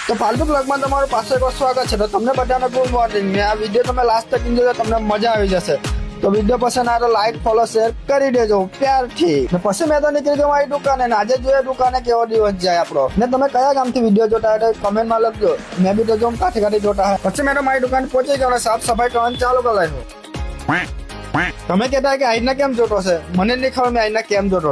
તો ફાલતુ બ્લોગમાં તમારું પાછું એકવાર સ્વાગત છે. તો તમને બધાને ગુડ મોર્નિંગ. ને આ વિડીયો તમે લાસ્ટ તક જોજો, તમને મજા આવી જશે. તો વિડીયો પસંદ આવે તો લાઈક ફોલો શેર કરી દેજો પ્યારથી. ને પછી મેં તો નીકળી ગયો મારી દુકાને, ને આજે જોઈએ દુકાને કેવો દિવસ જાય આપણો. ને તમે કયા ગામથી વિડીયો જોતા હોય તો કમેન્ટમાં લખજો. મેં બી તો જો કાઠી કાઠી જોતા હોય. પછી મેં તો મારી દુકાન પહોંચી ગયો, સાફ સફાઈ કરવાનું ચાલુ કરી નાખ્યું. તમે કહેતા કે આઈના કેમ જોતો છે? મને નહીં ખબર મેં આઈના કેમ જોતો.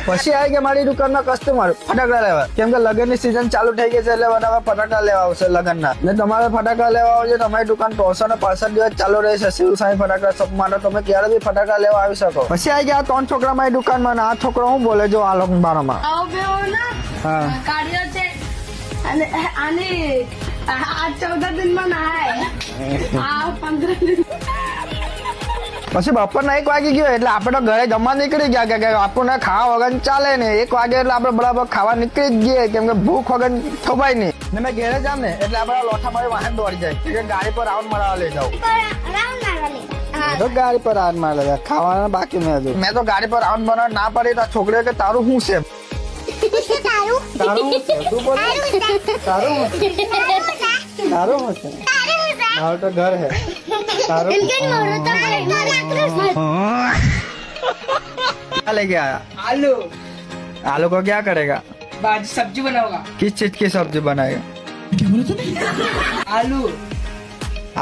પછી આવી ગયા મારી દુકાનમાં કસ્ટમર ફટાકડા લેવા, કેમ કે લગનની સિઝન ચાલુ થઈ ગઈ છે એટલે બધા ફટાકડા લેવા આવશે લગનના. ને તમારે ફટાકડા લેવા આવશે તમારી દુકાન 365 દિવસ ચાલુ રહેશે. શિવ સાંઈ ફટાકડા શોપ માટે તમે ક્યારે બી ફટાકડા લેવા આવી શકો. પછી આવી ગયા 3 છોકરા મારી દુકાનમાં. આ છોકરો હું બોલે જો આ લોકો બારામાં. હા અને આની આ 14 દિનમાં નહાય, આ 15 દિન. પછી બપોરના 1 વાગી ગયો એટલે આપણે તો ઘરે જમવા નીકળી ગયા કે આપણને ખાવા વગર ચાલે ને. 1 વાગે એટલે આપણે બરાબર ખાવા નીકળી જ ગયે, કેમ કે ભૂખ વગર થવાય નહીં. ને મેં ઘેરે જામ ને એટલે આપણે લોઠા મારી વાહન દોડી જાય કે ગાડી પર રાઉન્ડ મારવા લઈ જાઉં. તો ગાડી પર રાઉન્ડ મારવા લઈ ખાવાના બાકી મેં તો ગાડી પર રાઉન્ડ મારવા ના પાડી. તો છોકરીઓ કે તારું શું છે? તારું તું બોલ. તારું શું છે? મારું તો ઘર है. तारू क्या लेके आया? आलू आलू को क्या करेगा? बाजी सब्जी बनाऊंगा. किस चीज की सब्जी बनाएगा? आलू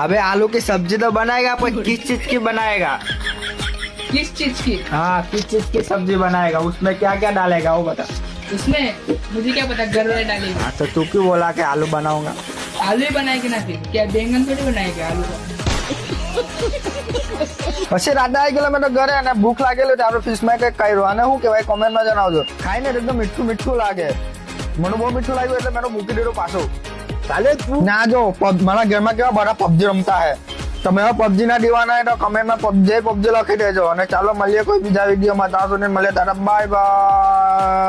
अबे आलू की सब्जी तो बनाएगा पर किस चीज की बनाएगा? किस चीज की? हाँ किस चीज की सब्जी बनाएगा? उसमें क्या क्या डालेगा वो बता. उसमें मुझे क्या पता, घर वाले डालेंगे. हाँ तो तू क्यों बोला कि आलू बनाऊंगा? आलू ही बनाएंगे ना, फिर क्या बैंगन थोड़ी बनाएंगे आलू का. પછી રાતે આવી ગયેલા મેં તો ઘરે અને ભૂખ લાગેલી હતી. આપણે ફિશમાં કંઈક કર્યું અને શું કહેવાય કોમેન્ટમાં જણાવજો. ખાઈને એકદમ મીઠું મીઠું લાગે. મને બહુ મીઠું લાગ્યું એટલે મેં તો મૂકી દીધું પાછું. ચાલે ના જો મારા ઘરમાં કેવા બધા પબજી રમતા હે. તમે હવે પબજી ના દીવાના હોય તો કમેન્ટમાં પબજી લખી દેજો. અને ચાલો મળીએ કોઈ બીજા વિડીયોમાં. ત્યાં સુધી મળીએ તારા બાય બાય.